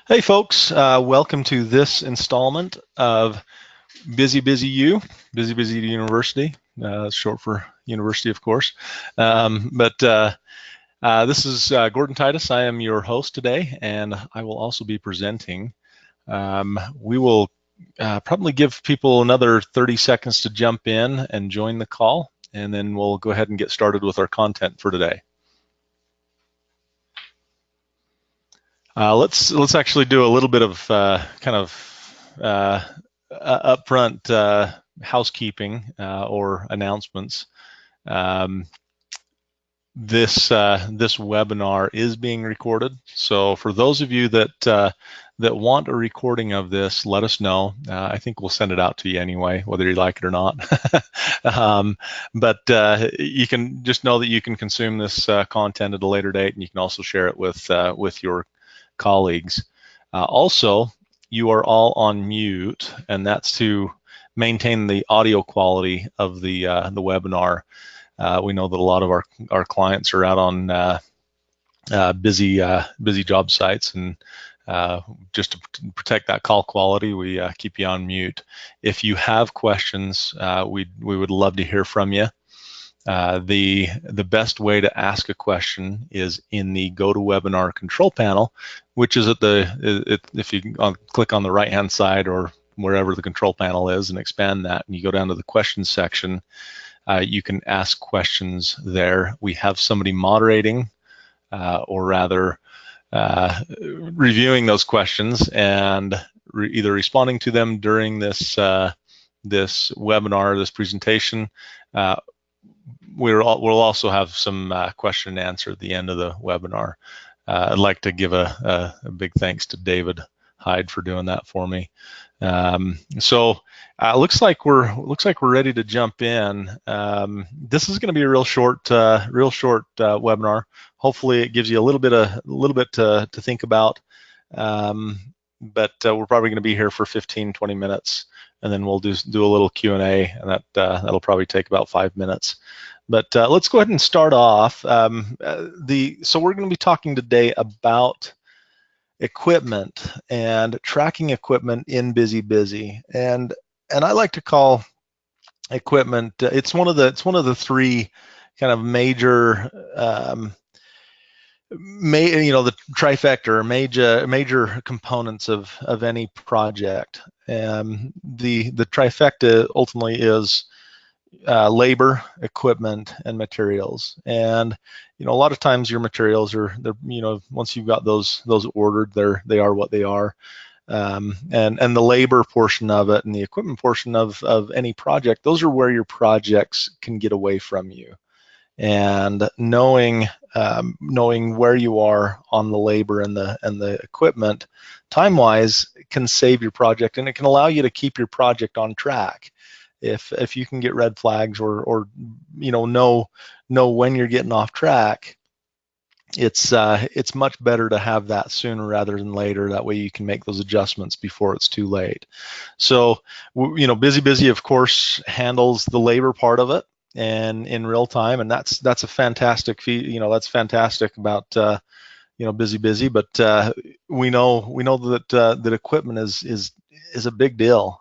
Hey folks, welcome to this installment of Busy U, Busy University, short for university, of course. But this is Gordon Titus. I am your host today, and I will also be presenting. We will probably give people another 30 seconds to jump in and join the call, and then we'll go ahead and get started with our content for today. Let's actually do a little bit of kind of upfront housekeeping or announcements. Um, this webinar is being recorded, so for those of you that want a recording of this, let us know. I think we'll send it out to you anyway, whether you like it or not. But you can just know that you can consume this content at a later date, and you can also share it with your colleagues. Also, you are all on mute, and that's to maintain the audio quality of the webinar. We know that a lot of our clients are out on busy job sites, and just to protect that call quality, we keep you on mute. If you have questions, we would love to hear from you. The best way to ask a question is in the GoToWebinar control panel, which is if you click on the right hand side or wherever the control panel is and expand that, and you go down to the questions section, you can ask questions there. We have somebody moderating, or rather reviewing those questions and either responding to them during this webinar, this presentation. We'll also have some question and answer at the end of the webinar. I'd like to give a big thanks to David Hyde for doing that for me. So looks like we're ready to jump in. This is going to be a real short webinar. Hopefully, it gives you a little bit to think about. But we're probably going to be here for 15-20 minutes, and then we'll do a little Q&A, and that'll probably take about 5 minutes. But let's go ahead and start off. So we're going to be talking today about equipment and tracking equipment in busy, and I like to call equipment. It's one of the three kind of major, the trifecta, or major components of any project. The trifecta ultimately is labor, equipment, and materials. And a lot of times your materials once you've got those ordered, they are what they are. And the labor portion of it and the equipment portion of any project, those are where your projects can get away from you. And knowing where you are on the labor and the equipment time-wise can save your project, and it can allow you to keep your project on track. If you can get red flags or know when you're getting off track, it's much better to have that sooner rather than later. That way you can make those adjustments before it's too late. So busy of course handles the labor part of it and in real time, and that's a fantastic feat. That's fantastic about busy, but we know that equipment is a big deal.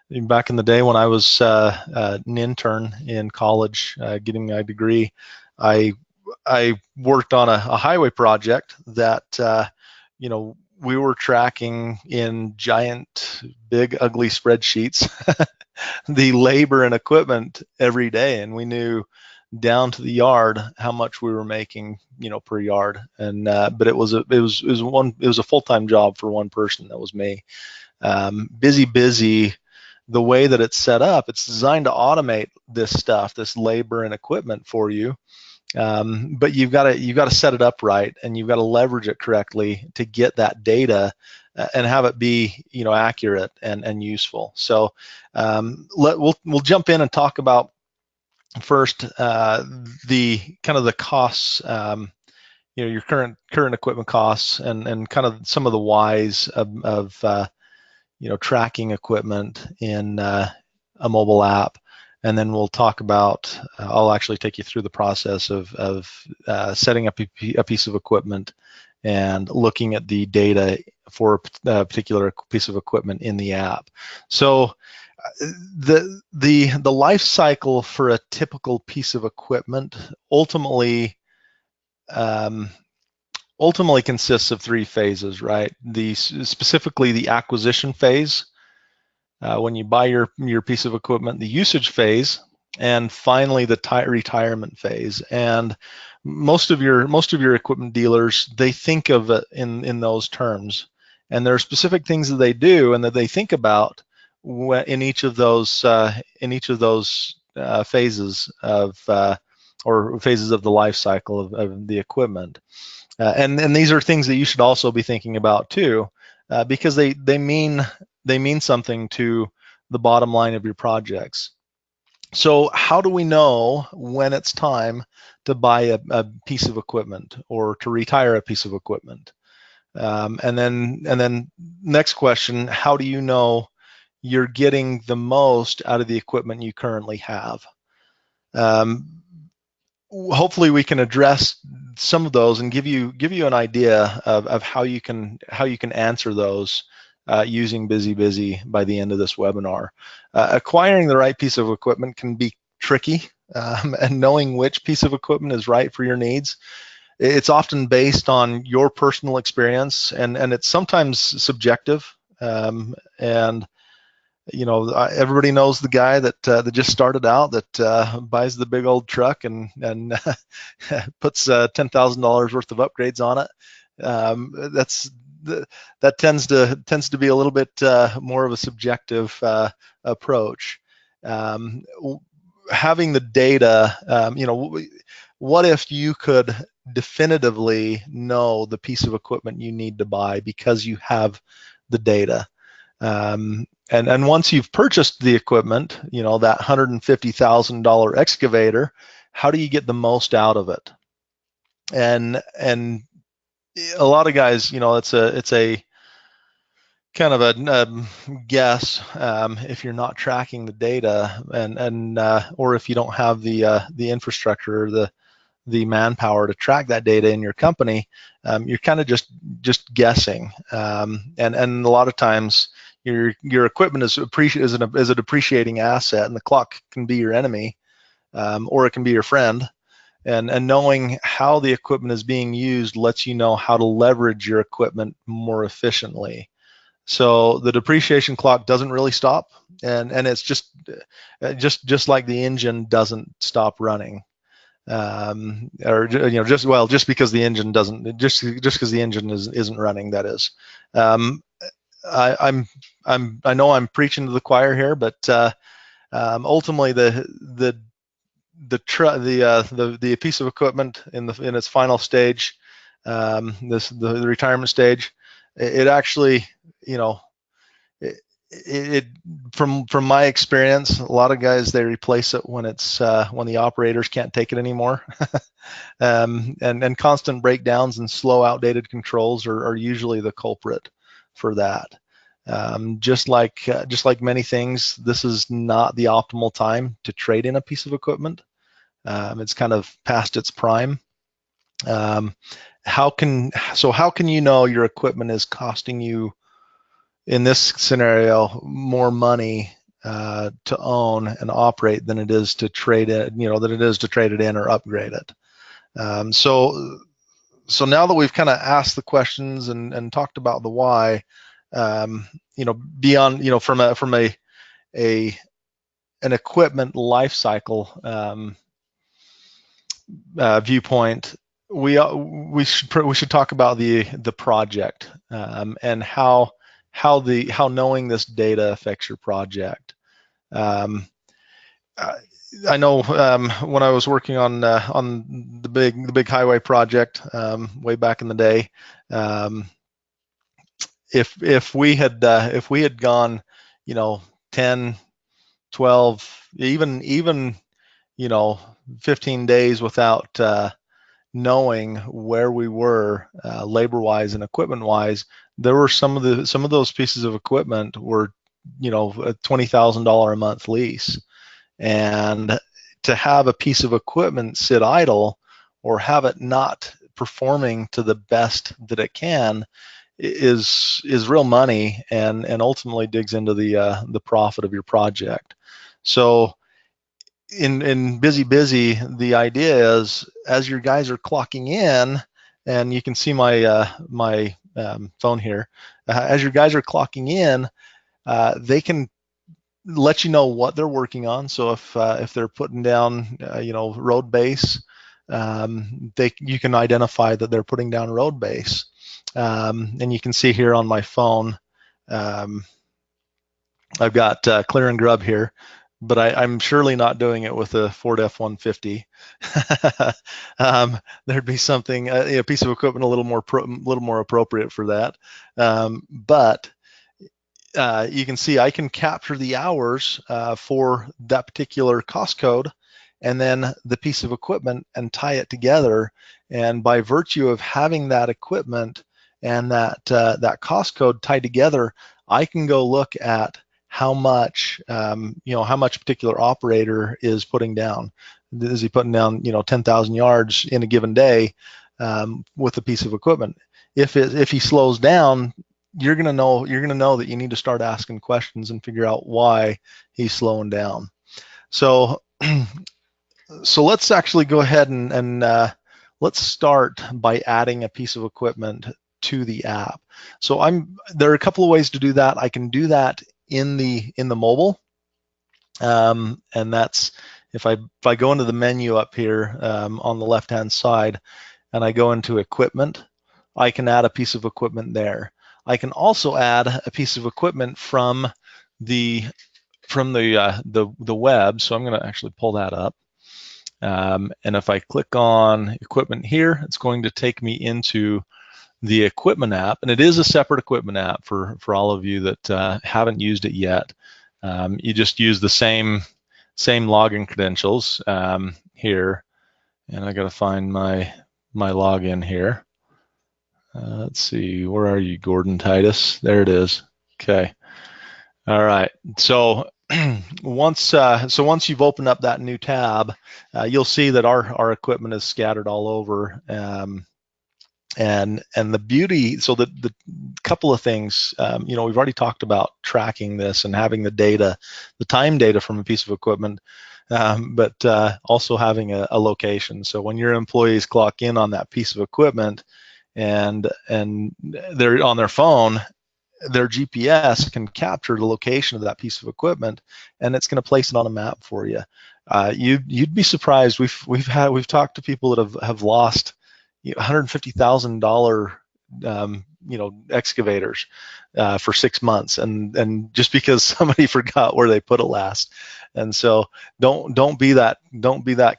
Back in the day when I was an intern in college getting my degree, I worked on a highway project that we were tracking in giant, big, ugly spreadsheets the labor and equipment every day, and we knew down to the yard how much we were making per yard. And but it was a full-time job for one person. That was me. Busy, the way that it's set up, it's designed to automate this stuff, this labor and equipment for you. But you've got to set it up right, and you've got to leverage it correctly to get that data and have it be accurate and useful. So we'll jump in and talk about first the kind of the costs, your current equipment costs, and kind of some of the whys of tracking equipment in a mobile app. and then we'll talk about, I'll actually take you through the process of setting up a piece of equipment and looking at the data for a particular piece of equipment in the app. So the life cycle for a typical piece of equipment ultimately consists of 3 phases, right? Specifically the acquisition phase, when you buy your piece of equipment, the usage phase, and finally the retirement phase. And most of your equipment dealers, they think of it in those terms, and there are specific things that they do and that they think about in each of those phases of or phases of the life cycle of the equipment. And these are things that you should also be thinking about too, because they mean something to the bottom line of your projects. So how do we know when it's time to buy a piece of equipment or to retire a piece of equipment? And then next question, how do you know you're getting the most out of the equipment you currently have? Hopefully we can address some of those and give you an idea of how you can answer those using busybusy by the end of this webinar. Acquiring the right piece of equipment can be tricky, and knowing which piece of equipment is right for your needs, it's often based on your personal experience, and it's sometimes subjective. And everybody knows the guy that just started out that buys the big old truck and puts $10,000 worth of upgrades on it. That tends to be a little bit more of a subjective approach. Having the data, what if you could definitively know the piece of equipment you need to buy because you have the data? And once you've purchased the equipment, that $150,000 excavator, how do you get the most out of it? And a lot of guys, it's a kind of a guess if you're not tracking the data, and or if you don't have the infrastructure or the manpower to track that data in your company, you're kind of just guessing. And a lot of times your equipment is a depreciating asset, and the clock can be your enemy, or it can be your friend. And knowing how the equipment is being used lets you know how to leverage your equipment more efficiently. So the depreciation clock doesn't really stop, and it's just like the engine doesn't stop running. Or just because the engine doesn't, just because the engine isn't running, that is. I know I'm preaching to the choir here, but ultimately the piece of equipment in its final stage, the retirement stage, it actually, from my experience, a lot of guys, they replace it when the operators can't take it anymore. And constant breakdowns and slow, outdated controls are usually the culprit for that. Just like many things, this is not the optimal time to trade in a piece of equipment. It's kind of past its prime. How can you know your equipment is costing you, in this scenario, more money to own and operate than it is to trade it, in or upgrade it? So now that we've kind of asked the questions and talked about the why, beyond, from an equipment life cycle viewpoint, we should talk about the project, and how knowing this data affects your project. I know when I was working on the big highway project way back in the day, if we had gone 10, 12, even 15 days without knowing where we were labor wise and equipment wise, there were some of those pieces of equipment were a $20,000 a month lease, And to have a piece of equipment sit idle or have it not performing to the best that it can is real money, and ultimately digs into the profit of your project. So in busy, the idea is as your guys are clocking in, and you can see my phone here. As your guys are clocking in, they can let you know what they're working on. So if they're putting down road base, you can identify that they're putting down road base, and you can see here on my phone. I've got clear and grub here, but I'm surely not doing it with a Ford F-150. There'd be something, a piece of equipment a little more appropriate for that. But you can see I can capture the hours for that particular cost code, and then the piece of equipment, and tie it together. And by virtue of having that equipment and that cost code tied together, I can go look at how much how much a particular operator is putting down. Is he putting down 10,000 yards in a given day with a piece of equipment? If he slows down, you're gonna know that you need to start asking questions and figure out why he's slowing down. So so let's actually go ahead and let's start by adding a piece of equipment to the app. So there are a couple of ways to do that. I can do that in the mobile, and that's if I go into the menu up here on the left hand side, and I go into equipment, I can add a piece of equipment there. I can also add a piece of equipment from the web. So I'm going to actually pull that up. And if I click on equipment here, it's going to take me into the equipment app, and it is a separate equipment app for all of you that haven't used it yet. You just use the same login credentials here, and I got to find my login here. Let's see, where are you, Gordon Titus? There it is. Okay. All right. So once you've opened up that new tab, you'll see that our equipment is scattered all over. And the beauty, so the couple of things, we've already talked about tracking this and having the data, the time data from a piece of equipment, but also having a location. So when your employees clock in on that piece of equipment, and they're on their phone, their GPS can capture the location of that piece of equipment, and it's going to place it on a map for you. You'd be surprised. We've talked to people that have lost $150,000 excavators for 6 months, and just because somebody forgot where they put it last. And so don't be that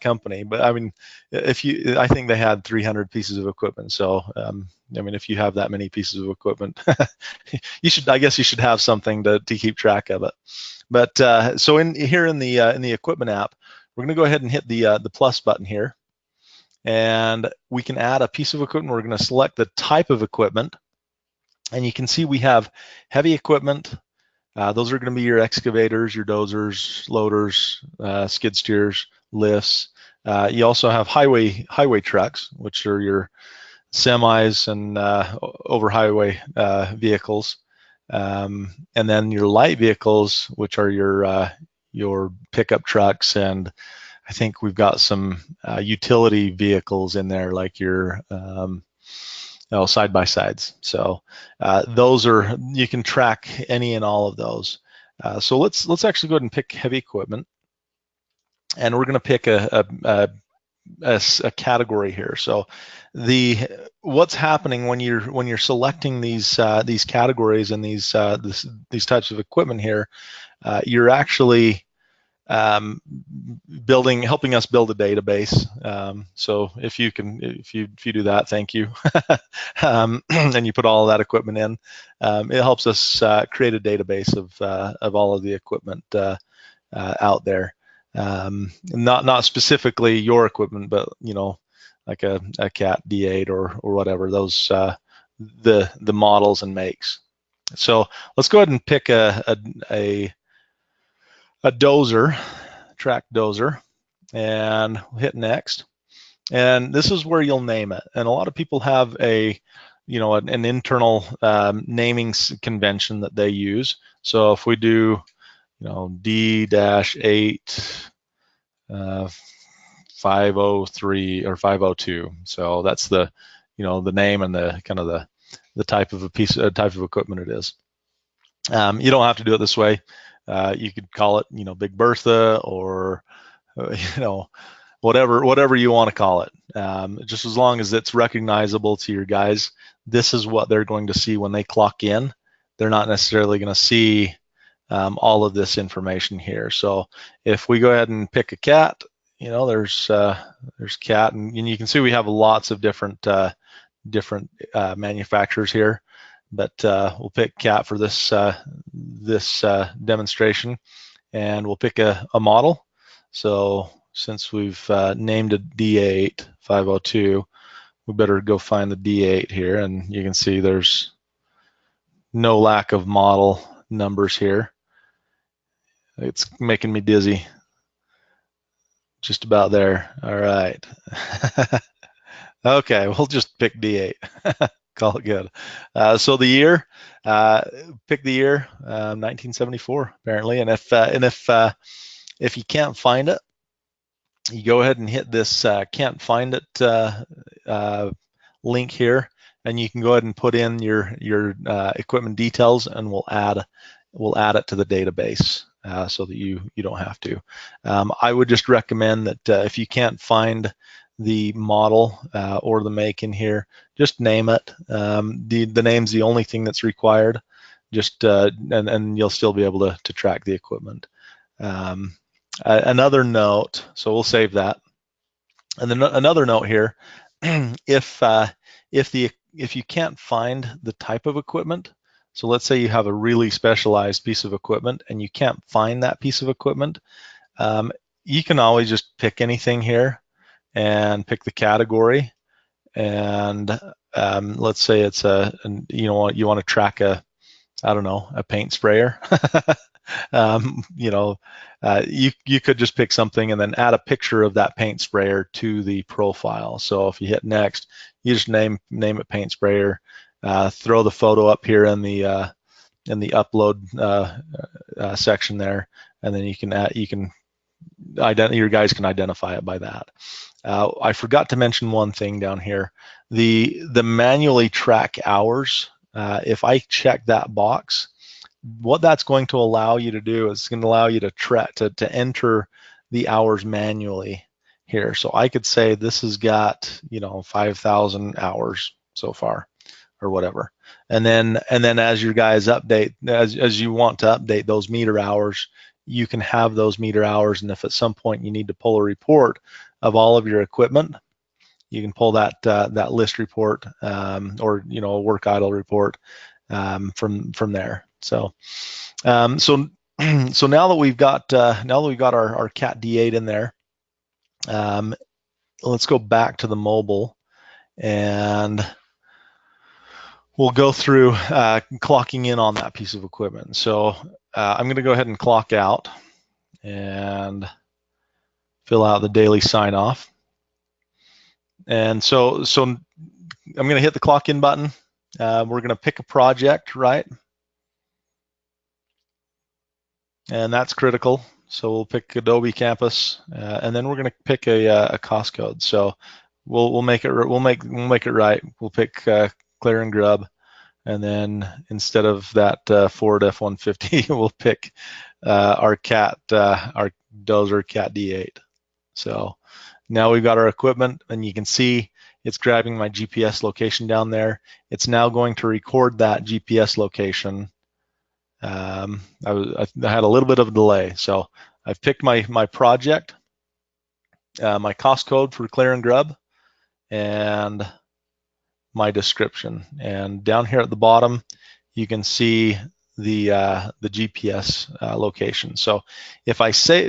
company. But I mean, I think they had 300 pieces of equipment. So I mean, if you have that many pieces of equipment, I guess you should have something to keep track of it. But so here in the equipment app, we're going to go ahead and hit the plus button here, and we can add a piece of equipment. We're going to select the type of equipment, and you can see we have heavy equipment. Those are going to be your excavators, your dozers, loaders, skid steers, lifts. You also have highway trucks, which are your semis and over highway vehicles, and then your light vehicles, which are your pickup trucks, and I think we've got some utility vehicles in there, like your side by sides. So those you can track any and all of those. So let's actually go ahead and pick heavy equipment, and we're going to pick a category here. So what's happening when you're selecting these categories and these types of equipment here, you're actually helping us build a database. So if you do that, thank you. And you put all of that equipment in, it helps us create a database of all of the equipment out there. Not specifically your equipment, but like a Cat D8 or whatever, those the models and makes. So let's go ahead and pick a dozer track dozer, and hit next. And this is where you'll name it. And a lot of people have an internal naming convention that they use. So if we do, D-8 503 or 502, so that's the name and the kind of the type of type of equipment it is. You don't have to do it this way. You could call it Big Bertha, or whatever you want to call it. Just as long as it's recognizable to your guys. This is what they're going to see when they clock in. They're not necessarily going to see all of this information here. So if we go ahead and pick a cat, there's cat, and you can see we have lots of different manufacturers here. But we'll pick cat for this demonstration, and we'll pick a model. So since we've named it D8 502, we better go find the D8 here, and you can see there's no lack of model numbers here. It's making me dizzy. Just about there. All right. Okay, we'll just pick D8. Call it good. So the year, pick the year, 1974 apparently. And if you can't find it, you go ahead and hit this can't find it link here, and you can go ahead and put in your equipment details, and we'll add it to the database so that you don't have to. I would just recommend that if you can't find the model or the make in here, just name it. The name's the only thing that's required. Just and you'll still be able to track the equipment. Another note, so we'll save that. And then another note here, if you can't find the type of equipment, so let's say you have a really specialized piece of equipment and you can't find that piece of equipment, you can always just pick anything here and pick the category. And let's say it's you want to track a paint sprayer. You could just pick something and then add a picture of that paint sprayer to the profile. So if you hit next, you just name it paint sprayer. Throw the photo up here in the upload section there, and then your guys can identify it by that. I forgot to mention one thing down here. The manually track hours. If I check that box, what that's going to allow you to do is it's going to allow you to enter the hours manually here. So I could say this has got 5,000 hours so far, or whatever. And then as your guys update, as you want to update those meter hours, you can have those meter hours. And if at some point you need to pull a report of all of your equipment, you can pull that list report or a work idle report from there. So now that we've got our cat D8 in there, let's go back to the mobile, and we'll go through clocking in on that piece of equipment. So I'm going to go ahead and clock out and fill out the daily sign off. And so I'm going to hit the clock in button. We're going to pick a project, right? And that's critical. So we'll pick Adobe Campus, and then we're going to pick a cost code. So we'll make it right. We'll pick Clear and Grub, and then instead of that Ford F-150, we'll pick our dozer Cat D8. So now we've got our equipment, and you can see it's grabbing my GPS location down there. It's now going to record that GPS location. I had a little bit of a delay, so I've picked my project, my cost code for Clear and Grub, and my description. And down here at the bottom, you can see the GPS location. So if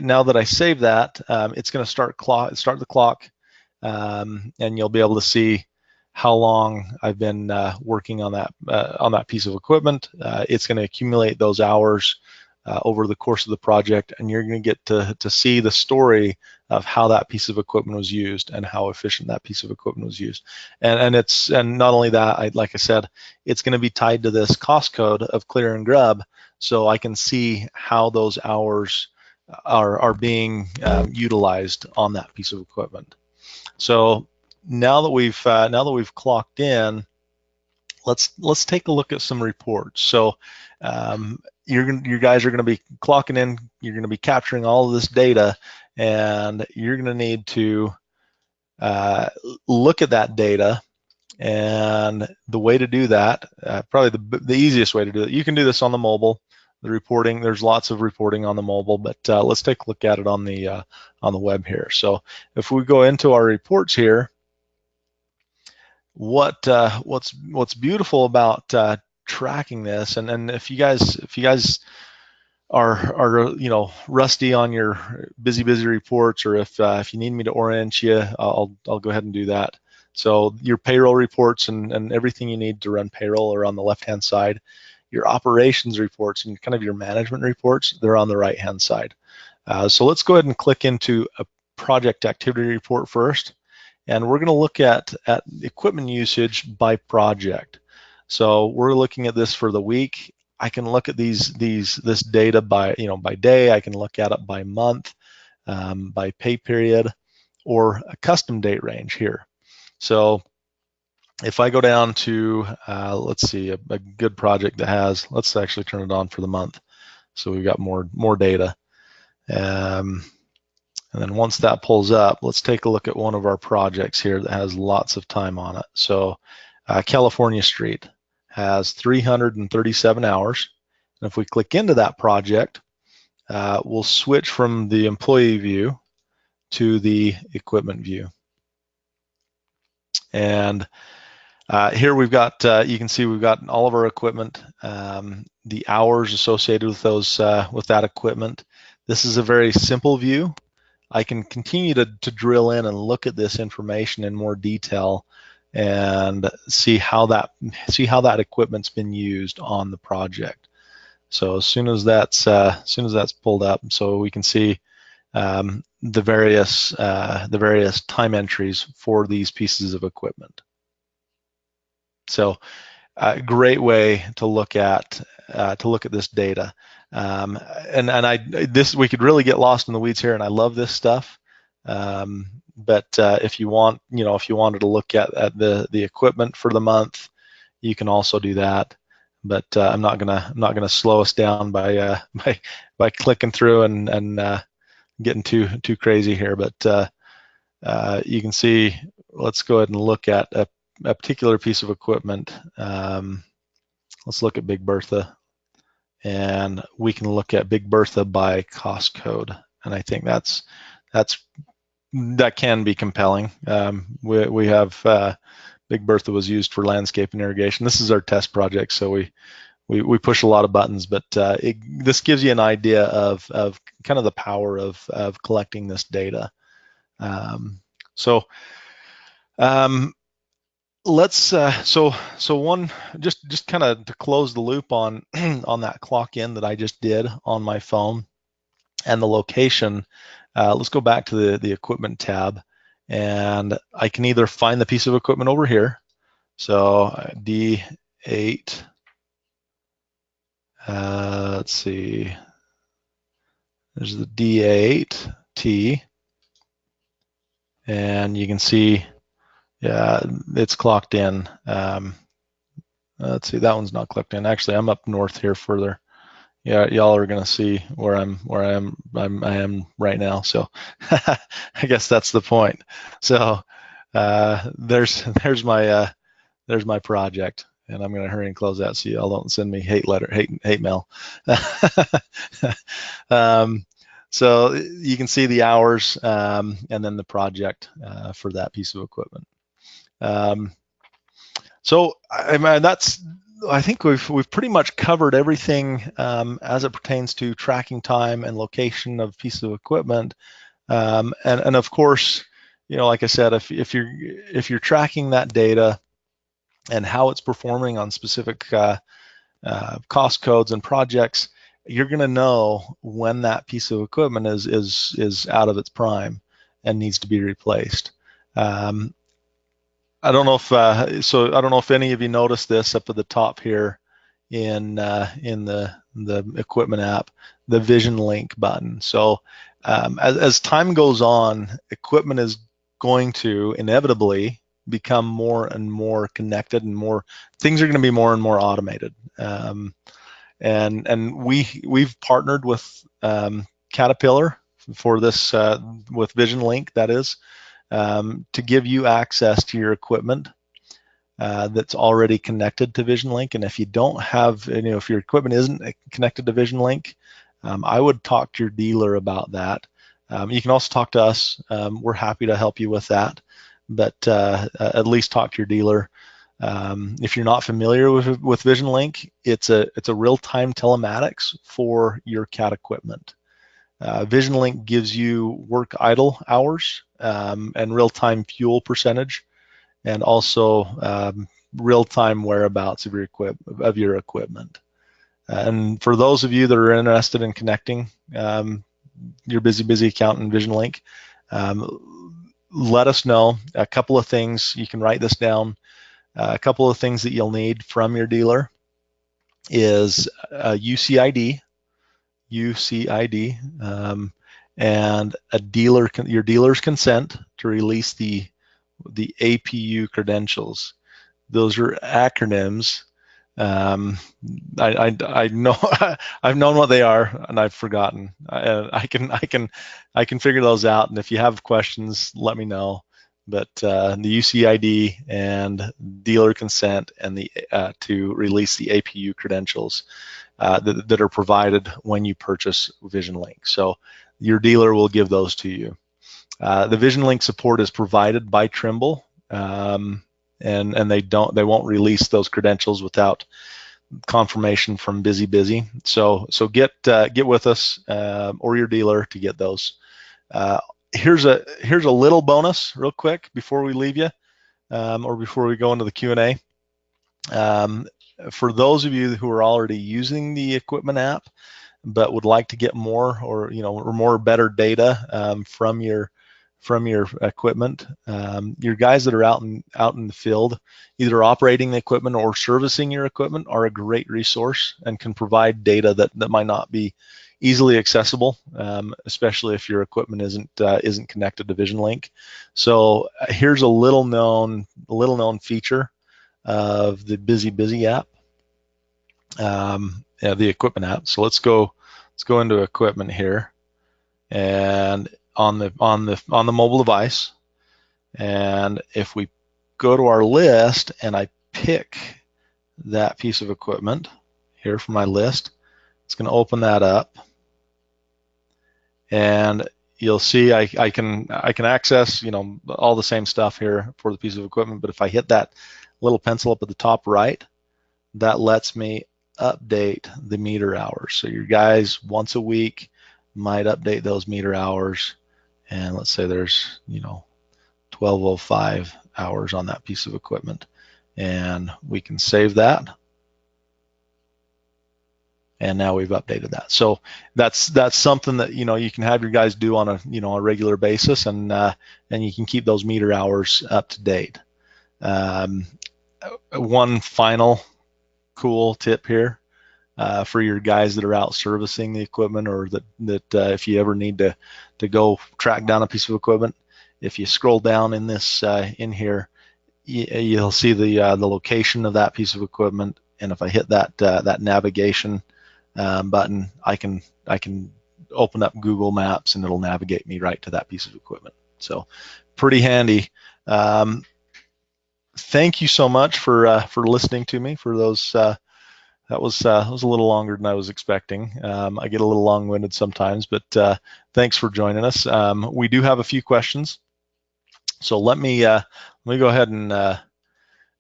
now that I save that, it's going to start the clock, and you'll be able to see how long I've been working on that piece of equipment. It's going to accumulate those hours over the course of the project, and you're going to get to see the story of how that piece of equipment was used and how efficient that piece of equipment was used. And not only that, like I said, it's going to be tied to this cost code of clear and grub, so I can see how those hours are being utilized on that piece of equipment. So now that we've clocked in, let's take a look at some reports. So you guys are going to be clocking in. You're going to be capturing all of this data, and you're going to need to look at that data. And the way to do that, probably the easiest way to do it, you can do this on the mobile. The reporting, there's lots of reporting on the mobile, but let's take a look at it on the web here. So if we go into our reports here, what's beautiful about tracking this, and if you guys are rusty on your busy reports, or if you need me to orient you, I'll go ahead and do that. So your payroll reports and everything you need to run payroll are on the left-hand side. Your operations reports and kind of your management reports, they're on the right-hand side. So let's go ahead and click into a project activity report first, and we're going to look at equipment usage by project. So we're looking at this for the week. I can look at this data by day. I can look at it by month, by pay period, or a custom date range here. So if I go down to, let's see, a good project that has, let's actually turn it on for the month. So we've got more data. And then once that pulls up, let's take a look at one of our projects here that has lots of time on it. So California Street has 337 hours. And if we click into that project, we'll switch from the employee view to the equipment view. And here we've got, you can see we've got all of our equipment, the hours associated with with that equipment. This is a very simple view. I can continue to drill in and look at this information in more detail and see how that equipment's been used on the project. So as soon as that's pulled up, so we can see the various time entries for these pieces of equipment. So a great way to look at this data. We could really get lost in the weeds here, and I love this stuff. But if you wanted to look at the equipment for the month, you can also do that. But I'm not gonna slow us down by clicking through and getting too crazy here. But you can see. Let's go ahead and look at a particular piece of equipment. Let's look at Big Bertha, and we can look at Big Bertha by cost code, and I think that can be compelling. We have Big Bertha was used for landscape and irrigation. This is our test project, so we push a lot of buttons, but this gives you an idea of kind of the power of collecting this data. Let's so one just kind of to close the loop on on that clock in that I just did on my phone and the location. Let's go back to the equipment tab, and I can either find the piece of equipment over here. So D8. Let's see. There's the D8T, and you can see. Yeah, it's clocked in. Let's see, that one's not clocked in. Actually, I'm up north here further. Yeah, y'all are gonna see where I am right now. So I guess that's the point. So there's my project, and I'm gonna hurry and close that so y'all don't send me hate mail. So you can see the hours and then the project for that piece of equipment. So I think we've pretty much covered everything as it pertains to tracking time and location of pieces of equipment, and of course, like I said, if you're tracking that data and how it's performing on specific cost codes and projects, you're going to know when that piece of equipment is out of its prime and needs to be replaced. I don't know if I don't know if any of you noticed this up at the top here in the equipment app, the Vision Link button. So as time goes on, equipment is going to inevitably become more and more connected, and more things are going to be more and more automated. And we've partnered with Caterpillar for this with Vision Link, that is, to give you access to your equipment that's already connected to Vision Link. And if you don't have, if your equipment isn't connected to Vision Link, I would talk to your dealer about that. You can also talk to us. We're happy to help you with that, but at least talk to your dealer. If you're not familiar with Vision Link, it's a real-time telematics for your CAT equipment. Vision Link gives you work idle hours and real-time fuel percentage, and also real-time whereabouts of your equipment. And for those of you that are interested in connecting your busybusy account in Vision Link, let us know. A couple of things, you can write this down. A couple of things that you'll need from your dealer is UCID, and your dealer's consent to release the APU credentials. Those are acronyms. I know I've known what they are and I've forgotten. I can figure those out, and if you have questions, let me know. But the UCID and dealer consent and the to release the APU credentials that are provided when you purchase Vision Link. So your dealer will give those to you. The Vision Link support is provided by Trimble, and they won't release those credentials without confirmation from busybusy. So get with us or your dealer to get those. Here's a little bonus real quick before we leave you, or before we go into the Q&A. For those of you who are already using the equipment app but would like to get more, or more better data from your equipment, your guys that are out in the field, either operating the equipment or servicing your equipment, are a great resource and can provide data that might not be easily accessible, especially if your equipment isn't connected to Vision Link. So here's a little known feature of the busybusy app, the equipment app. So let's go into equipment here, and on the mobile device, and if we go to our list and I pick that piece of equipment here from my list, it's going to open that up, and you'll see I can access all the same stuff here for the piece of equipment. But if I hit that little pencil up at the top right, that lets me update the meter hours. So your guys once a week might update those meter hours, and let's say there's 1205 hours on that piece of equipment, and we can save that, and now we've updated that. So that's something that you can have your guys do on a regular basis, and you can keep those meter hours up to date. One final cool tip here for your guys that are out servicing the equipment, or that if you ever need to go track down a piece of equipment, if you scroll down in this in here, you'll see the location of that piece of equipment, and if I hit that navigation button, I can open up Google Maps and it'll navigate me right to that piece of equipment. So pretty handy. Thank you so much for listening to me. For those that was a little longer than I was expecting. I get a little long-winded sometimes, but thanks for joining us. We do have a few questions, so let me go ahead and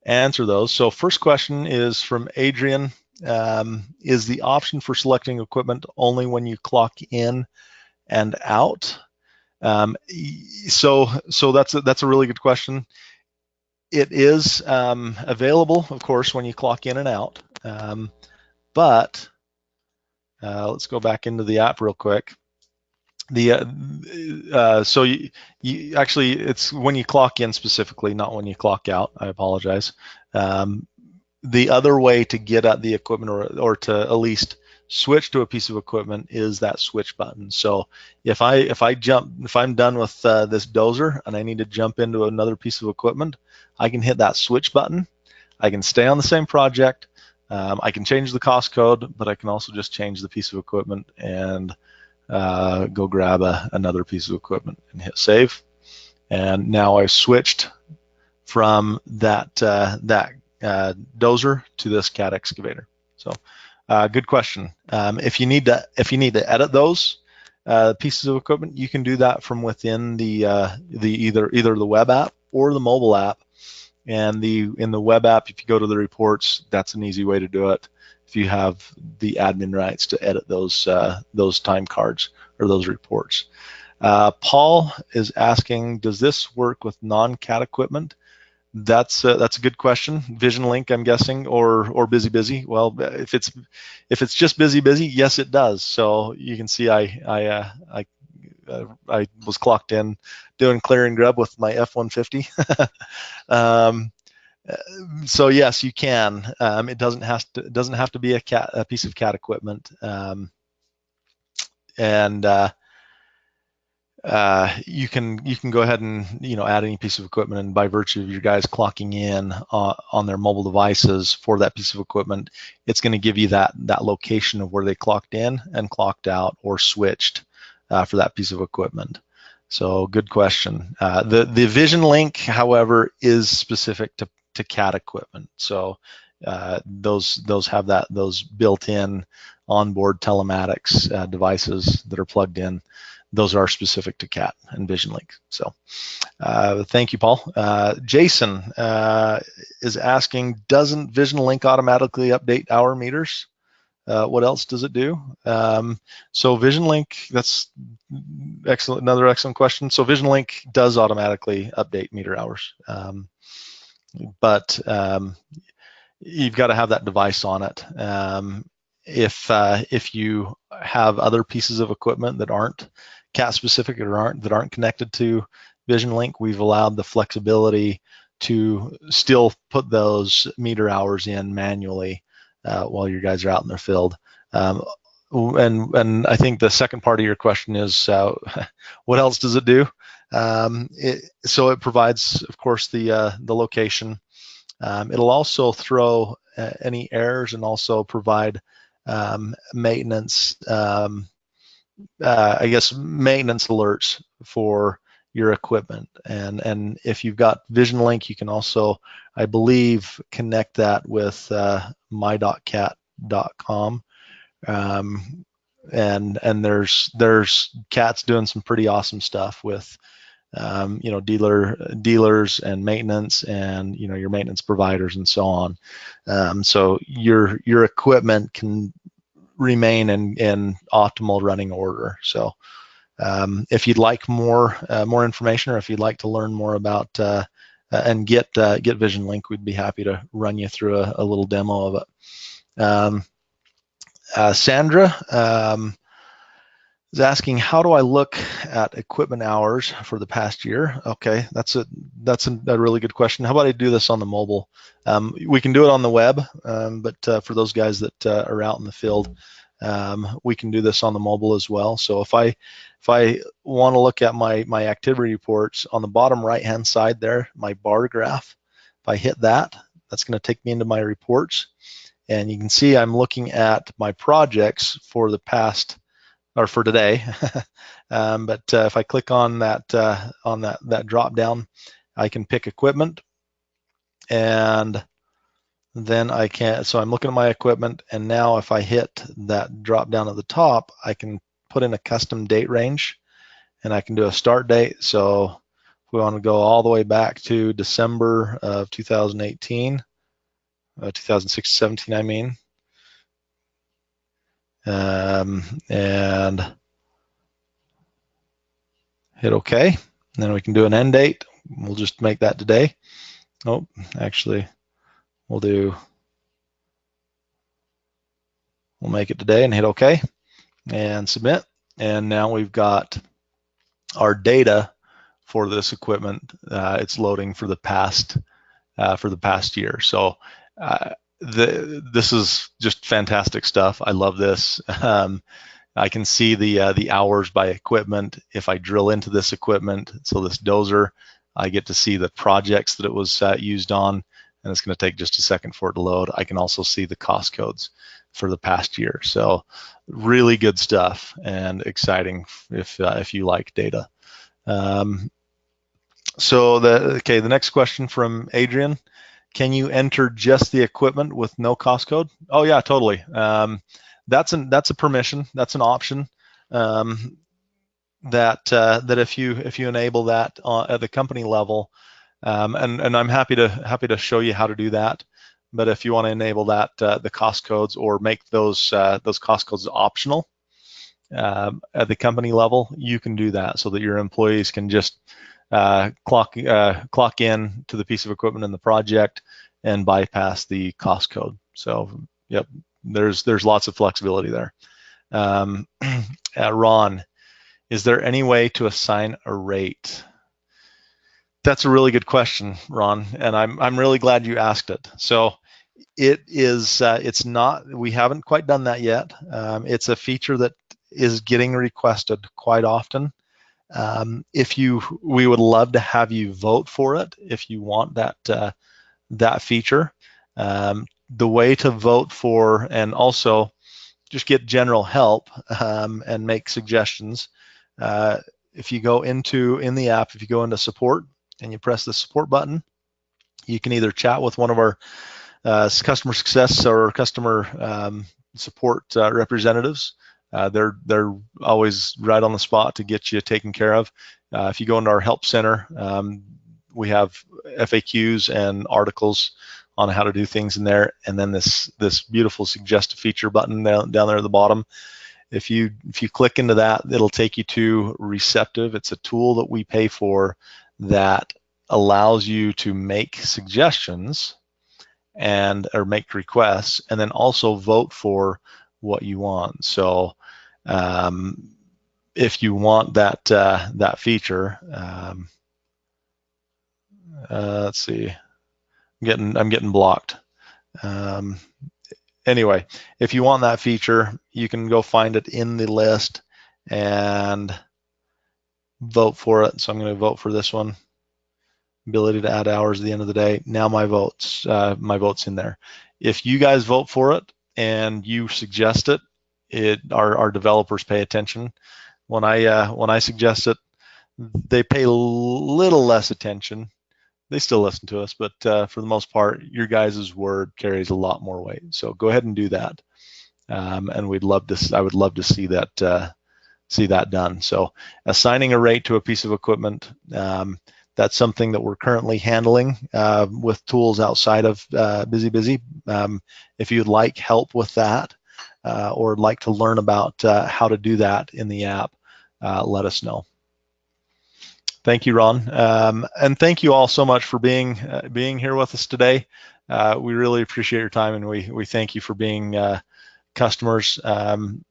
answer those. So first question is from Adrian. Is the option for selecting equipment only when you clock in and out? So that's a really good question. It is available, of course, when you clock in and out, but Let's go back into the app real quick. So you actually, it's when you clock in specifically, not when you clock out. I apologize. The other way to get at the equipment, or to at least switch to a piece of equipment, is that switch button. So if I'm done with this dozer and I need to jump into another piece of equipment, I can hit that switch button. I can stay on the same project. I can change the cost code, but I can also just change the piece of equipment and go grab another piece of equipment and hit save. And now I've switched from that dozer to this cat excavator. So good question. If you need to edit those pieces of equipment, you can do that from within the either the web app or the mobile app. And in the web app, if you go to the reports, that's an easy way to do it. If you have the admin rights to edit those time cards or those reports. Paul is asking, does this work with non-cat equipment? That's a good question. VisionLink, I'm guessing, or busybusy. Well, if it's just busybusy, yes, it does. So you can see I was clocked in doing clear and grub with my F-150. So yes, you can. It doesn't have to be a piece of cat equipment, and you can go ahead and add any piece of equipment, and by virtue of your guys clocking in on their mobile devices for that piece of equipment, it's going to give you that location of where they clocked in and clocked out or switched for that piece of equipment. So good question. The VisionLink, however, is specific to cat equipment. So those have those built-in onboard telematics devices that are plugged in. Those are specific to cat and VisionLink. So thank you, Paul. Jason is asking, doesn't VisionLink automatically update hour meters? What else does it do? So VisionLink, that's excellent. Another excellent question. So VisionLink does automatically update meter hours, but you've got to have that device on it. If you have other pieces of equipment that aren't cat specific or that aren't connected to VisionLink, we've allowed the flexibility to still put those meter hours in manually while your guys are out in the field. And I think the second part of your question is, what else does it do? So it provides, of course, the location. It'll also throw any errors and also provide maintenance, I guess, maintenance alerts for your equipment. And if you've got VisionLink, you can also, I believe, connect that with my.cat.com. And there's cats doing some pretty awesome stuff with dealers and maintenance, and your maintenance providers and so on. So your equipment can remain in optimal running order. So if you'd like more information, or if you'd like to learn more about and get VisionLink, we'd be happy to run you through a little demo of it. Sandra is asking, how do I look at equipment hours for the past year? Okay, that's a really good question. How about I do this on the mobile? We can do it on the web, but for those guys that are out in the field, we can do this on the mobile as well. So if I want to look at my activity reports, on the bottom right hand side there, my bar graph, if I hit that, that's going to take me into my reports, and you can see I'm looking at my projects for the past, or for today. But if I click on that drop down, I can pick equipment, and then I can, so I'm looking at my equipment, and now if I hit that drop down at the top, I can put in a custom date range, and I can do a start date. So if we want to go all the way back to December of 2018, 2016-17, I mean, and hit OK. And then we can do an end date. We'll just make that today. Oh, actually, we'll make it today and hit OK. and submit. And now we've got our data for this equipment. It's loading for the past year. So this is just fantastic stuff. I love this. I can see the hours by equipment. If I drill into this equipment, so this dozer, I get to see the projects that it was used on, and it's going to take just a second for it to load. I can also see the cost codes for the past year. So really good stuff and exciting if you like data. So the next question from Adrian. Can you enter just the equipment with no cost code? Oh yeah, totally. That's a permission. That's an option. That if you enable that at the company level, and I'm happy to show you how to do that. But if you want to enable that, the cost codes, or make those cost codes optional at the company level, you can do that so that your employees can just clock in to the piece of equipment in the project and bypass the cost code. So yep, there's lots of flexibility there. Ron, is there any way to assign a rate? That's a really good question, Ron, and I'm really glad you asked it. So it is it's not, we haven't quite done that yet. It's a feature that is getting requested quite often. We would love to have you vote for it if you want that feature. The way to vote for, and also just get general help and make suggestions. If you go in the app, if you go into support and you press the support button, you can either chat with one of our customer success or customer support representatives. They're always right on the spot to get you taken care of. If you go into our help center, we have FAQs and articles on how to do things in there, and then this beautiful suggest a feature button down there at the bottom. If you click into that, it'll take you to Receptive. It's a tool that we pay for that allows you to make suggestions or make requests, and then also vote for what you want. So if you want that feature, let's see, I'm getting blocked. Anyway, if you want that feature, you can go find it in the list and vote for it. So I'm going to vote for this one. Ability to add hours at the end of the day. Now my vote's in there. If you guys vote for it and you suggest it, our developers pay attention. When I suggest it, they pay a little less attention. They still listen to us, but for the most part, your guys' word carries a lot more weight. So go ahead and do that, and I would love to see that done. So assigning a rate to a piece of equipment, that's something that we're currently handling with tools outside of busybusy. If you'd like help with that, or like to learn about how to do that in the app, let us know. Thank you, Ron, and thank you all so much for being here with us today. We really appreciate your time, and we thank you for being customers. The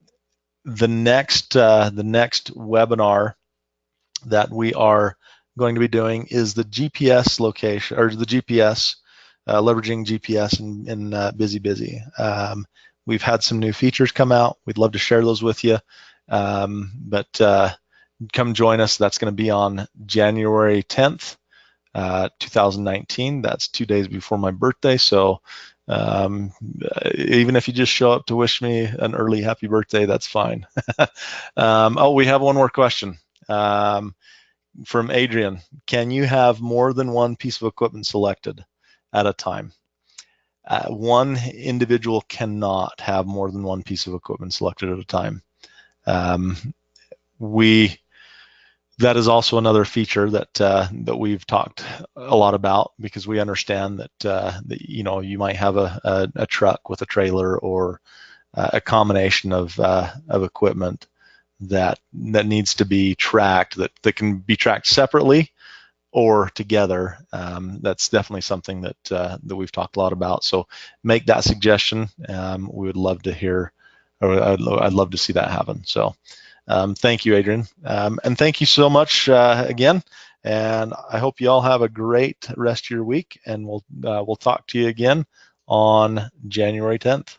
next webinar that we are going to be doing is the GPS location, or the GPS, leveraging GPS in busybusy. We've had some new features come out. We'd love to share those with you, but come join us. That's going to be on January 10th, 2019. That's 2 days before my birthday. So even if you just show up to wish me an early happy birthday, that's fine. Oh, we have one more question from Adrian. Can you have more than one piece of equipment selected at a time? One individual cannot have more than one piece of equipment selected at a time. That is also another feature that we've talked a lot about, because we understand that you might have a truck with a trailer, or a combination of equipment that needs to be tracked, that can be tracked separately or together. That's definitely something that we've talked a lot about. So make that suggestion. We would love to hear I'd love to see that happen. So thank you, Adrian. And thank you so much again. And I hope you all have a great rest of your week, and we'll talk to you again on January 10th.